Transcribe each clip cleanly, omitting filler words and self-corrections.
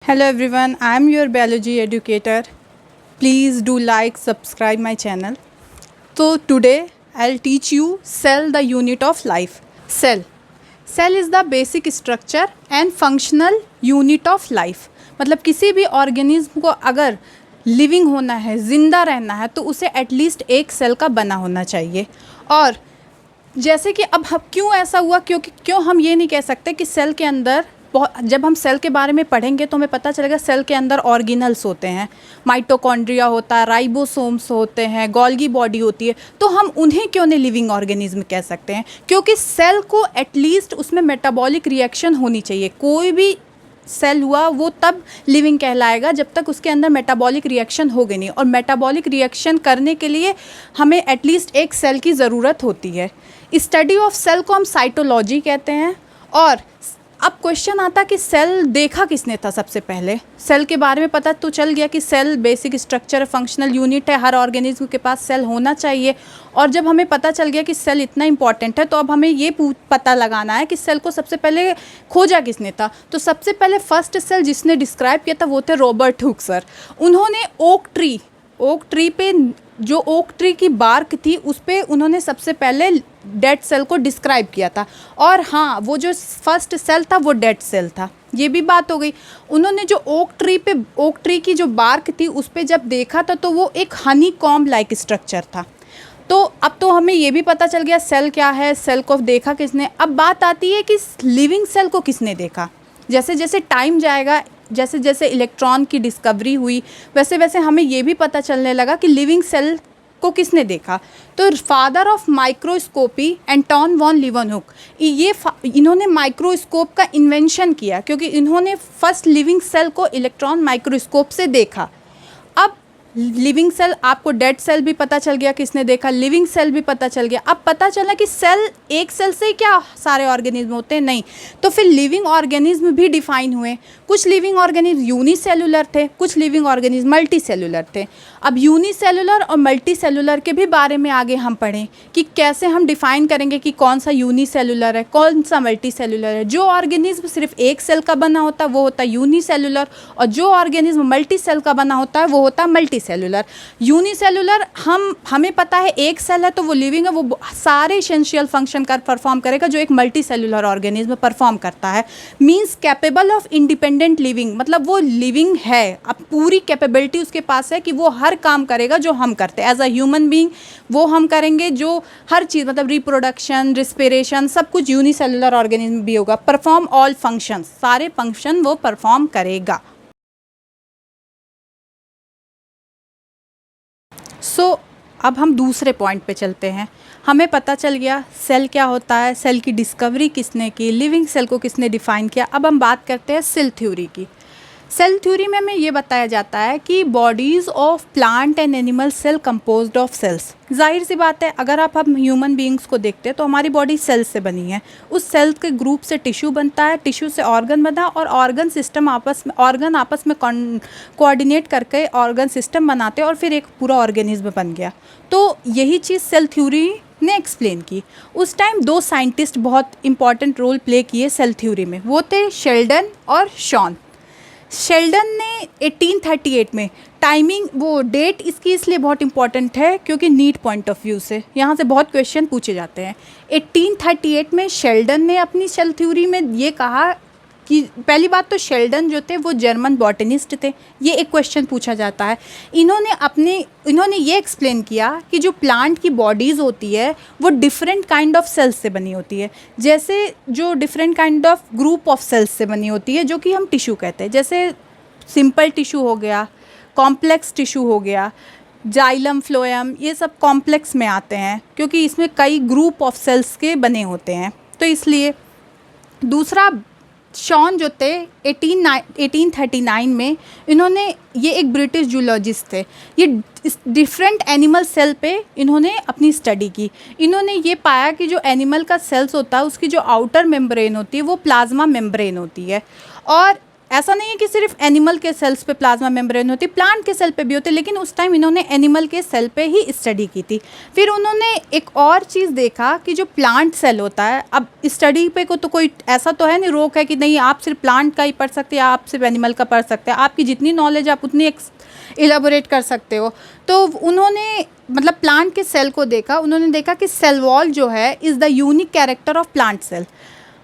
Hello everyone, I am your biology educator. Please do like, subscribe my channel. So today I'll teach you cell, the unit of life. Cell. Cell is the basic structure and functional unit of life. मतलब किसी भी organism को अगर living होना है, ज़िंदा रहना है, तो उसे एटलीस्ट एक सेल का बना होना चाहिए. और जैसे कि अब क्यों ऐसा हुआ, क्योंकि क्यों हम ये नहीं कह सकते कि सेल के अंदर जब हम सेल के बारे में पढ़ेंगे तो हमें पता चलेगा सेल के अंदर ऑर्गेनल्स होते हैं, माइटोकॉन्ड्रिया होता है, राइबोसोम्स होते हैं, गोल्गी बॉडी होती है. तो हम उन्हें क्यों नहीं लिविंग ऑर्गेनिज्म कह सकते हैं? क्योंकि सेल को एटलीस्ट उसमें मेटाबॉलिक रिएक्शन होनी चाहिए. कोई भी सेल हुआ वो तब लिविंग कहलाएगा जब तक उसके अंदर मेटाबॉलिक रिएक्शन होगी नहीं. और मेटाबॉलिक रिएक्शन करने के लिए हमें एटलीस्ट एक सेल की ज़रूरत होती है. स्टडी ऑफ सेल को हम साइटोलॉजी कहते हैं. और अब क्वेश्चन आता कि सेल देखा किसने था सबसे पहले? सेल के बारे में पता तो चल गया कि cell basic structure functional unit है, हर ऑर्गेनिज्म के पास सेल होना चाहिए. और जब हमें पता चल गया कि सेल इतना इंपॉर्टेंट है तो अब हमें ये पता लगाना है कि सेल को सबसे पहले खोजा किसने था. तो सबसे पहले फर्स्ट सेल जिसने डिस्क्राइब किया था वो थे रॉबर्ट हुक सर. उन्होंने ओक ट्री पे जो ओक ट्री की बार्क थी उस पर उन्होंने सबसे पहले डेड सेल को डिस्क्राइब किया था. और हाँ, वो जो फर्स्ट सेल था वो डेड सेल था. ये भी बात हो गई. उन्होंने जो ओक ट्री की जो बार्क थी उस पर जब देखा था तो वो एक हनी कॉम्ब लाइक स्ट्रक्चर था. तो अब तो हमें ये भी पता चल गया सेल क्या है, सेल को देखा किसने. अब बात आती है कि लिविंग सेल को किसने देखा. जैसे जैसे टाइम जाएगा, जैसे जैसे इलेक्ट्रॉन की डिस्कवरी हुई, वैसे वैसे हमें ये भी पता चलने लगा कि लिविंग सेल को किसने देखा. तो father of microscopy Anton von Leeuwenhoek, इन्होंने माइक्रोस्कोप का इन्वेंशन किया क्योंकि इन्होंने फर्स्ट लिविंग सेल को इलेक्ट्रॉन माइक्रोस्कोप से देखा. अब लिविंग सेल, आपको डेड सेल भी पता चल गया किसने देखा, लिविंग सेल भी पता चल गया. अब पता चला कि सेल, एक सेल से क्या सारे ऑर्गेनिज्म होते हैं? नहीं. तो फिर लिविंग ऑर्गेनिज्म भी डिफाइन हुए. कुछ लिविंग ऑर्गेनिज्म यूनिसेलुलर थे, कुछ लिविंग ऑर्गेनिज्म मल्टीसेलुलर थे. अब यूनिसेलुलर और मल्टीसेलुलर के भी बारे में आगे हम पढ़ें कि कैसे हम डिफाइन करेंगे कि कौन सा यूनिसेलुलर है, कौन सा मल्टीसेलुलर है. जो ऑर्गेनिज्म सिर्फ एक सेल का बना होता है वो होता है यूनिसेलुलर, और जो ऑर्गेनिज्म मल्टी सेल का बना होता है वो होता है मल्टीसेलुलर. यूनिसेलुलर हमें पता है एक सेल है तो वो लिविंग है, वो सारे इसेंशियल फंक्शन का परफॉर्म करेगा जो एक मल्टीसेलुलर ऑर्गेनिज्म परफॉर्म करता है. Means capable of independent living, मतलब वो लिविंग है, अब पूरी कैपेबिलिटी उसके पास है कि वो हर काम करेगा जो हम करते हैं एज अ ह्यूमन बीइंग. वो हम करेंगे जो हर चीज़, मतलब रिप्रोडक्शन, रिस्पिरेशन, सब कुछ यूनिसेलुलर ऑर्गेनिज्म भी होगा. परफॉर्म ऑल फंक्शंस, सारे फंक्शन वो परफॉर्म करेगा. अब हम दूसरे पॉइंट पे चलते हैं. हमें पता चल गया सेल क्या होता है, सेल की डिस्कवरी किसने की, लिविंग सेल को किसने डिफाइन किया. अब हम बात करते हैं सेल थ्योरी की. सेल थ्योरी में हमें ये बताया जाता है कि bodies of plant and animal cell composed of cells. जाहिर सी बात है, अगर हम ह्यूमन बीइंग्स को देखते हैं तो हमारी बॉडी सेल्स से बनी है. उस सेल्स के ग्रुप से टिश्यू बनता है, टिश्यू से ऑर्गन बना, और ऑर्गन सिस्टम ऑर्गन आपस में कोऑर्डिनेट करके ऑर्गन सिस्टम बनाते हैं और फिर एक पूरा ऑर्गेनिज्म बन गया. तो यही चीज़ सेल थ्योरी ने एक्सप्लेन की. उस टाइम दो साइंटिस्ट बहुत इंपॉर्टेंट रोल प्ले किए सेल थ्योरी में. वो थे शेल्डन और शॉन. शेल्डन ने 1838 में, टाइमिंग वो डेट इसकी इसलिए बहुत इंपॉर्टेंट है क्योंकि नीट पॉइंट ऑफ व्यू से यहाँ से बहुत क्वेश्चन पूछे जाते हैं. 1838 में शेल्डन ने अपनी सेल थ्योरी में ये कहा कि पहली बात तो शेल्डन जो थे वो जर्मन बॉटनिस्ट थे. ये एक क्वेश्चन पूछा जाता है. इन्होंने ये एक्सप्लेन किया कि जो प्लांट की बॉडीज़ होती है वो डिफरेंट काइंड ऑफ सेल्स से बनी होती है. जैसे जो different kind of group of cells से बनी होती है जो कि हम टिश्यू कहते हैं. जैसे सिंपल टिश्यू हो गया, कॉम्प्लेक्स टिश्यू हो गया, जाइलम, फ्लोएम, ये सब कॉम्प्लेक्स में आते हैं क्योंकि इसमें कई ग्रुप ऑफ सेल्स के बने होते हैं. तो इसलिए दूसरा, शॉन जो थे 1839 में, इन्होंने, ये एक ब्रिटिश जूलॉजिस्ट थे, ये डिफरेंट एनिमल सेल पे इन्होंने अपनी स्टडी की. इन्होंने ये पाया कि जो एनिमल का सेल्स होता है उसकी जो आउटर मेम्ब्रेन होती है वो प्लाज्मा मेम्ब्रेन होती है, और ऐसा नहीं है कि सिर्फ एनिमल के सेल्स पे प्लाज्मा मेम्ब्रेन होती, प्लांट के सेल पे भी होते, लेकिन उस टाइम इन्होंने एनिमल के सेल पे ही स्टडी की थी। फिर उन्होंने एक और चीज़ देखा कि जो प्लांट सेल होता है, अब स्टडी पे को तो कोई ऐसा तो है नहीं रोक है कि नहीं आप सिर्फ प्लांट का ही पढ़ सकते हैं, आप सिर्फ एनिमल का पढ़ सकते हैं, आपकी जितनी नॉलेज आप उतनी इलेबोरेट कर सकते हो। तो उन्होंने मतलब प्लांट के सेल को देखा, उन्होंने देखा कि सेल वॉल जो है is the unique character of plant cell.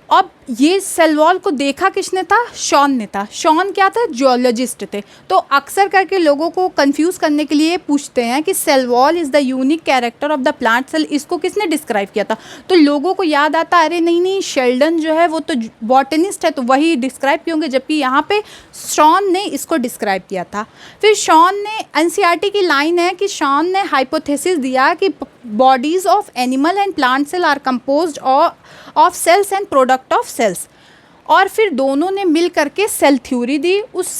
अब ये सेल वॉल को देखा किसने था? शॉन ने था। शॉन क्या था? जियोलॉजिस्ट थे। तो अक्सर करके लोगों को कंफ्यूज करने के लिए पूछते हैं कि cell wall is the unique character of the plant cell, इसको किसने डिस्क्राइब किया था? तो लोगों को याद आता अरे नहीं शेल्डन जो है वो तो बॉटनिस्ट है, तो वही डिस्क्राइब किए होंगे, जबकि यहाँ पे शॉन ने इसको डिस्क्राइब किया था। फिर शॉन ने एनसीईआरटी की लाइन है कि शॉन ने हाइपोथेसिस दिया कि bodies of animal and plant cell are composed of cells and product of cells. और फिर दोनों ने मिल करके सेल थ्योरी दी। उस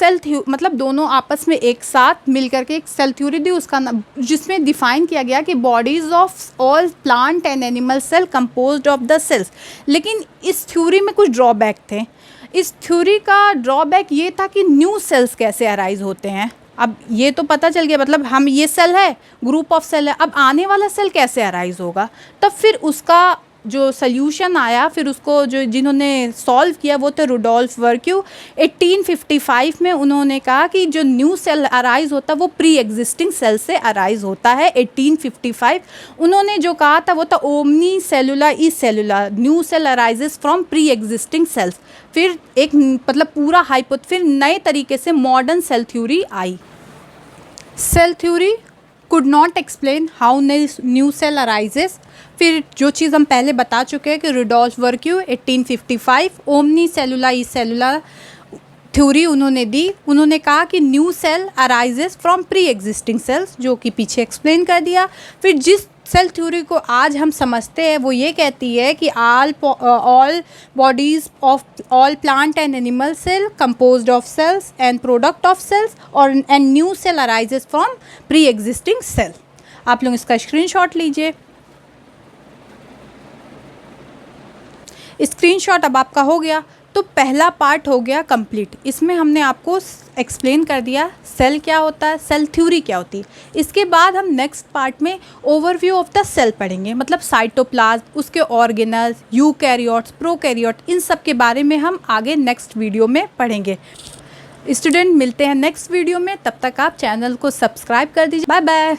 मतलब दोनों आपस में एक साथ मिल करके एक सेल थ्योरी दी, उसका जिसमें डिफाइन किया गया कि bodies of all plant and animal cell composed of the cells. लेकिन इस थ्योरी में कुछ ड्रॉबैक थे। इस थ्योरी का ड्रॉबैक ये था कि न्यू सेल्स कैसे अराइज होते हैं। अब ये तो पता चल गया, मतलब हम ये सेल है, ग्रुप ऑफ सेल है, अब आने वाला सेल कैसे अराइज होगा। तब फिर उसका जो सल्यूशन आया, फिर उसको जो जिन्होंने सॉल्व किया वो थे रुडोल्फ वर्क्यू। 1855 में उन्होंने कहा कि जो न्यू सेल अराइज होता है वो प्री एग्जिस्टिंग सेल से अराइज होता है। 1855 उन्होंने जो कहा था वो था omni सेलुला E cellula, new cell arises from pre existing cells. फिर एक मतलब पूरा फिर नए तरीके से मॉडर्न सेल थ्योरी आई। Cell theory could not explain how new cell arises। फिर जो चीज़ हम पहले बता चुके हैं कि रुडोल्फ वर्क्यू 1855 ओमनी सेलुला ई सेलुला थ्योरी उन्होंने दी। उन्होंने कहा कि new cell arises from pre existing cells, जो कि पीछे एक्सप्लेन कर दिया। फिर जिस सेल थ्योरी को आज हम समझते हैं वो ये कहती है कि all bodies of all plant and animal cell composed of cells and product of cells और and new cell arises from pre existing cell. आप लोग इसका स्क्रीनशॉट लीजिए। स्क्रीनशॉट अब आपका हो गया। तो पहला पार्ट हो गया कंप्लीट। इसमें हमने आपको एक्सप्लेन कर दिया सेल क्या होता है, सेल थ्योरी क्या होती है। इसके बाद हम नेक्स्ट पार्ट में ओवरव्यू ऑफ द सेल पढ़ेंगे, मतलब साइटोप्लाज्म, उसके ऑर्गेनल्स, यूकैरियोट्स, प्रोकैरियोट, इन सब के बारे में हम आगे नेक्स्ट वीडियो में पढ़ेंगे। स्टूडेंट मिलते हैं नेक्स्ट वीडियो में, तब तक आप चैनल को सब्सक्राइब कर दीजिए। Bye bye.